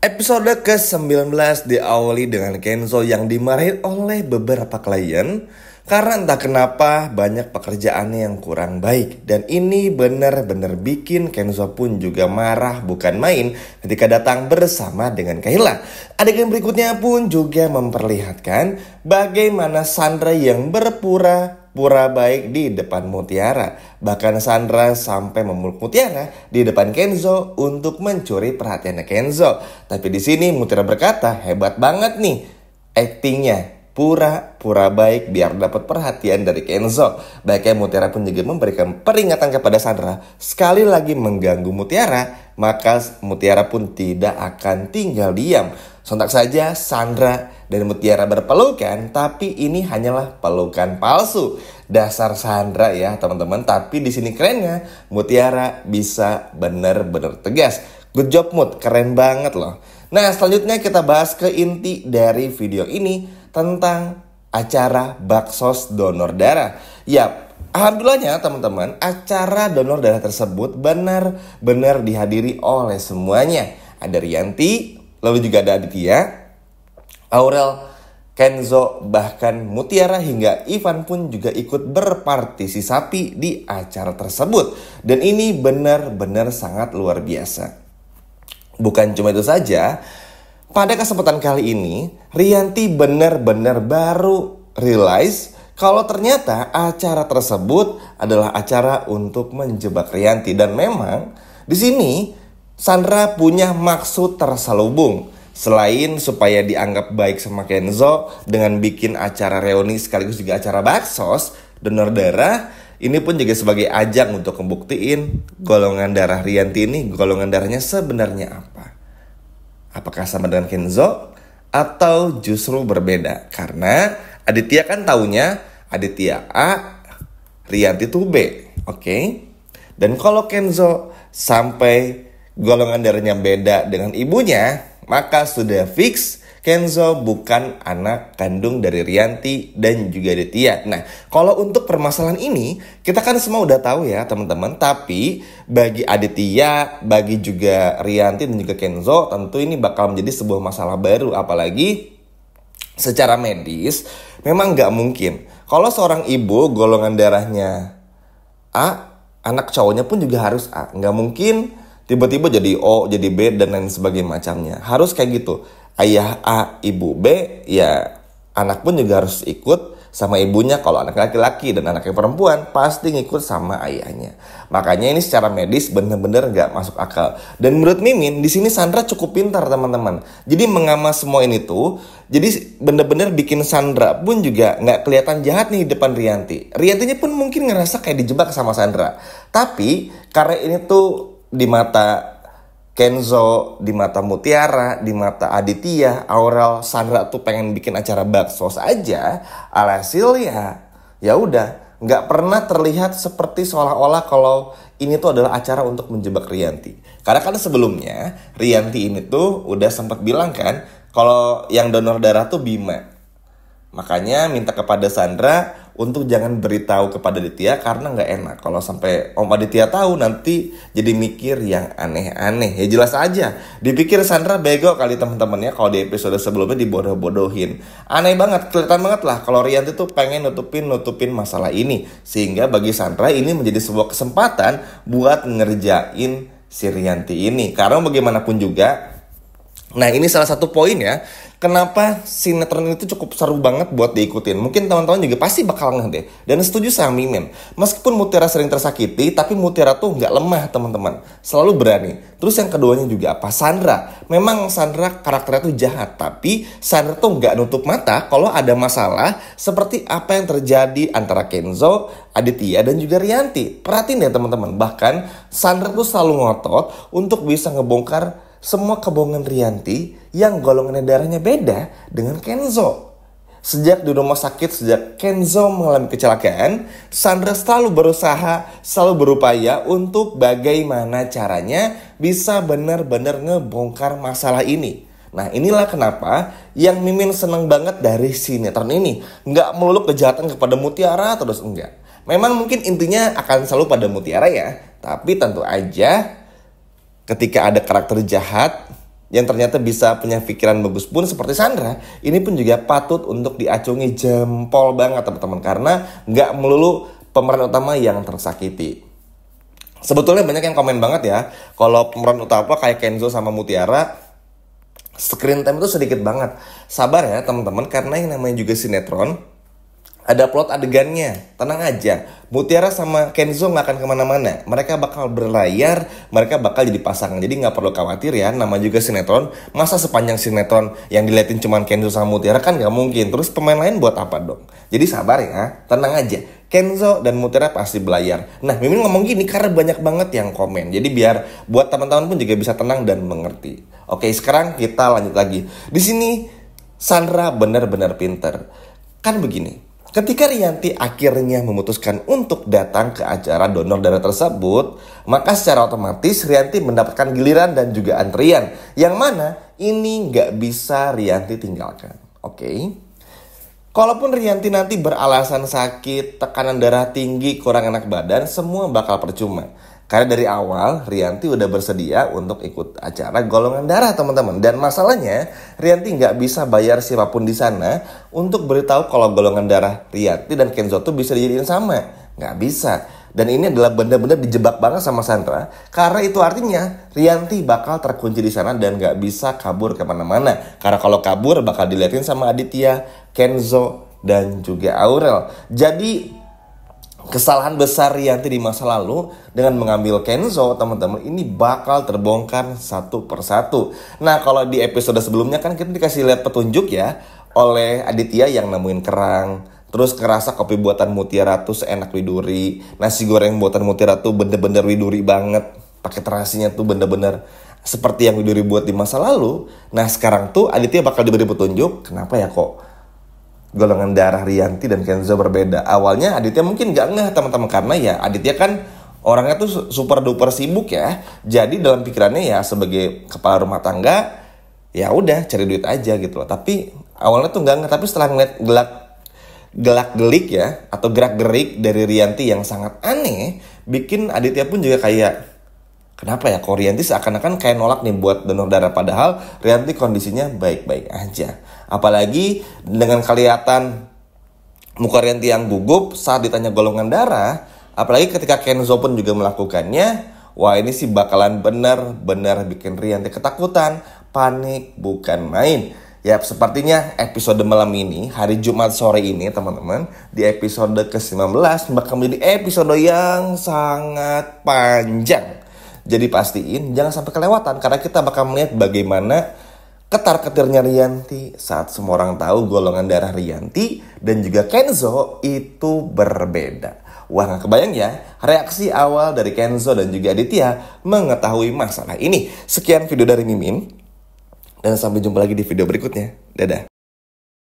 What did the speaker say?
Episode ke-19 diawali dengan Kenzo yang dimarahin oleh beberapa klien karena entah kenapa banyak pekerjaannya yang kurang baik. Dan ini benar-benar bikin Kenzo pun juga marah bukan main ketika datang bersama dengan Kayla. Adegan berikutnya pun juga memperlihatkan bagaimana Sandra yang berpura baik di depan Mutiara. Bahkan Sandra sampai memeluk Mutiara di depan Kenzo untuk mencuri perhatiannya Kenzo. Tapi di sini Mutiara berkata, hebat banget nih aktingnya, pura baik biar dapat perhatian dari Kenzo. Bahkan Mutiara pun juga memberikan peringatan kepada Sandra, sekali lagi mengganggu Mutiara, maka Mutiara pun tidak akan tinggal diam. Sontak saja Sandra dan Mutiara berpelukan, tapi ini hanyalah pelukan palsu. Dasar Sandra ya teman-teman. Tapi di sini kerennya Mutiara bisa benar-benar tegas. Good job Mut, keren banget loh. Nah selanjutnya kita bahas ke inti dari video ini tentang acara Baksos Donor Darah. Yap, alhamdulillahnya teman-teman, acara donor darah tersebut benar-benar dihadiri oleh semuanya. Ada Rianti, lalu juga ada Aditya, Aurel, Kenzo, bahkan Mutiara hingga Ivan pun juga ikut berpartisipasi di acara tersebut. Dan ini benar-benar sangat luar biasa. Bukan cuma itu saja, pada kesempatan kali ini Rianti benar-benar baru realize kalau ternyata acara tersebut adalah acara untuk menjebak Rianti. Dan memang di sini Sandra punya maksud terselubung. Selain supaya dianggap baik sama Kenzo dengan bikin acara reuni sekaligus juga acara baksos donor darah, ini pun juga sebagai ajang untuk membuktiin golongan darah Rianti ini golongan darahnya sebenarnya apa. Apakah sama dengan Kenzo atau justru berbeda? Karena Aditya kan taunya Aditya A, Rianti tuh B, oke? Dan kalau Kenzo sampai golongan darahnya beda dengan ibunya, maka sudah fix Kenzo bukan anak kandung dari Rianti dan juga Aditya. Nah, kalau untuk permasalahan ini, kita kan semua udah tahu ya teman-teman. Tapi bagi Aditya, bagi juga Rianti dan juga Kenzo, tentu ini bakal menjadi sebuah masalah baru. Apalagi secara medis, memang nggak mungkin. Kalau seorang ibu golongan darahnya A, anak cowoknya pun juga harus A. Nggak mungkin tiba-tiba jadi O, jadi B, dan lain sebagainya macamnya. Harus kayak gitu. Ayah A, ibu B, ya anak pun juga harus ikut sama ibunya. Kalau anak laki-laki dan anaknya perempuan, pasti ngikut sama ayahnya. Makanya ini secara medis bener-bener gak masuk akal. Dan menurut Mimin, di sini Sandra cukup pintar teman-teman. Jadi mengamas semua ini tuh, jadi bener-bener bikin Sandra pun juga gak kelihatan jahat nih di depan Rianti. Riantinya pun mungkin ngerasa kayak dijebak sama Sandra. Tapi karena ini tuh di mata Kenzo, di mata Mutiara, di mata Aditya, Aurel, Sandra tuh pengen bikin acara baksos aja. Alhasil ya udah, nggak pernah terlihat seperti seolah-olah kalau ini tuh adalah acara untuk menjebak Rianti. Karena kan sebelumnya Rianti ini tuh udah sempat bilang kan kalau yang donor darah tuh Bima. Makanya minta kepada Sandra untuk jangan beritahu kepada Aditya karena nggak enak. Kalau sampai Om Aditya tahu nanti jadi mikir yang aneh-aneh. Ya jelas aja, dipikir Sandra bego kali teman-temannya kalau di episode sebelumnya dibodoh-bodohin. Aneh banget, kelihatan banget lah kalau Rianti tuh pengen nutupin masalah ini. Sehingga bagi Sandra ini menjadi sebuah kesempatan buat ngerjain si Rianti ini. Karena bagaimanapun juga, nah ini salah satu poin ya, kenapa sinetron itu cukup seru banget buat diikutin. Mungkin teman-teman juga pasti bakal ngeh deh. Dan setuju sama Mimin, meskipun Mutiara sering tersakiti, tapi Mutiara tuh gak lemah teman-teman, selalu berani. Terus yang keduanya juga apa? Sandra. Memang Sandra karakternya tuh jahat, tapi Sandra tuh gak nutup mata kalau ada masalah seperti apa yang terjadi antara Kenzo, Aditya, dan juga Rianti. Perhatiin deh teman-teman, bahkan Sandra tuh selalu ngotot untuk bisa ngebongkar semua kebohongan Rianti yang golongan darahnya beda dengan Kenzo. Sejak di rumah sakit, sejak Kenzo mengalami kecelakaan, Sandra selalu berusaha, selalu berupaya untuk bagaimana caranya bisa benar-benar ngebongkar masalah ini. Nah inilah kenapa yang Mimin seneng banget dari sinetron ini. Nggak melulu kejahatan kepada Mutiara terus, enggak. Memang mungkin intinya akan selalu pada Mutiara ya, tapi tentu aja ketika ada karakter jahat yang ternyata bisa punya pikiran bagus pun seperti Sandra, ini pun juga patut untuk diacungi jempol banget teman-teman, karena nggak melulu pemeran utama yang tersakiti. Sebetulnya banyak yang komen banget ya, kalau pemeran utama kayak Kenzo sama Mutiara, screen time itu sedikit banget. Sabar ya teman-teman, karena yang namanya juga sinetron, ada plot adegannya, tenang aja. Mutiara sama Kenzo nggak akan kemana-mana. Mereka bakal berlayar, mereka bakal jadi pasangan. Jadi nggak perlu khawatir ya, nama juga sinetron. Masa sepanjang sinetron yang diliatin cuma Kenzo sama Mutiara, kan nggak mungkin. Terus pemain lain buat apa dong? Jadi sabar ya, tenang aja. Kenzo dan Mutiara pasti berlayar. Nah, Mimin ngomong gini karena banyak banget yang komen. Jadi biar buat teman-teman pun juga bisa tenang dan mengerti. Oke, sekarang kita lanjut lagi. Di sini Sandra benar-benar pinter. Kan begini. Ketika Rianti akhirnya memutuskan untuk datang ke acara donor darah tersebut, maka secara otomatis Rianti mendapatkan giliran dan juga antrian. Yang mana ini nggak bisa Rianti tinggalkan. Oke. Kalaupun Rianti nanti beralasan sakit, tekanan darah tinggi, kurang enak badan, semua bakal percuma. Karena dari awal Rianti udah bersedia untuk ikut acara golongan darah teman-teman. Dan masalahnya Rianti nggak bisa bayar siapapun di sana untuk beritahu kalau golongan darah Rianti dan Kenzo tuh bisa dijadiin sama. Nggak bisa. Dan ini adalah benar-benar dijebak banget sama Sandra. Karena itu artinya Rianti bakal terkunci di sana dan nggak bisa kabur kemana-mana. Karena kalau kabur bakal diliatin sama Aditya, Kenzo, dan juga Aurel. Jadi kesalahan besar Rianti di masa lalu dengan mengambil Kenzo, teman-teman, ini bakal terbongkar satu persatu. Nah, kalau di episode sebelumnya kan kita dikasih lihat petunjuk ya oleh Aditya yang nemuin kerang. Terus ngerasa kopi buatan Mutiara tuh seenak Widuri. Nasi goreng buatan Mutiara tuh bener-bener Widuri banget. Pakai terasinya tuh bener-bener seperti yang Widuri buat di masa lalu. Nah, sekarang tuh Aditya bakal diberi petunjuk. Kenapa ya kok golongan darah Rianti dan Kenzo berbeda? Awalnya Aditya mungkin gak ngeh teman-teman, karena ya Aditya kan orangnya tuh super duper sibuk ya. Jadi dalam pikirannya ya sebagai kepala rumah tangga, ya udah cari duit aja gitu loh. Tapi awalnya tuh gak ngeh, tapi setelah ngeliat gelak-gelik ya, atau gerak-gerik dari Rianti yang sangat aneh, bikin Aditya pun juga kayak, kenapa ya kok Rianti seakan-akan kayak nolak nih buat donor darah, padahal Rianti kondisinya baik-baik aja. Apalagi dengan kelihatan muka Rianti yang gugup saat ditanya golongan darah, apalagi ketika Kenzo pun juga melakukannya, wah ini sih bakalan benar-benar bikin Rianti ketakutan, panik bukan main. Ya sepertinya episode malam ini, hari Jumat sore ini teman-teman, di episode ke-19 bakal menjadi episode yang sangat panjang. Jadi pastiin jangan sampai kelewatan, karena kita bakal melihat bagaimana ketar-ketirnya Rianti saat semua orang tahu golongan darah Rianti dan juga Kenzo itu berbeda. Wah, gak kebayang ya reaksi awal dari Kenzo dan juga Aditya mengetahui masalah ini. Sekian video dari Mimin, dan sampai jumpa lagi di video berikutnya. Dadah.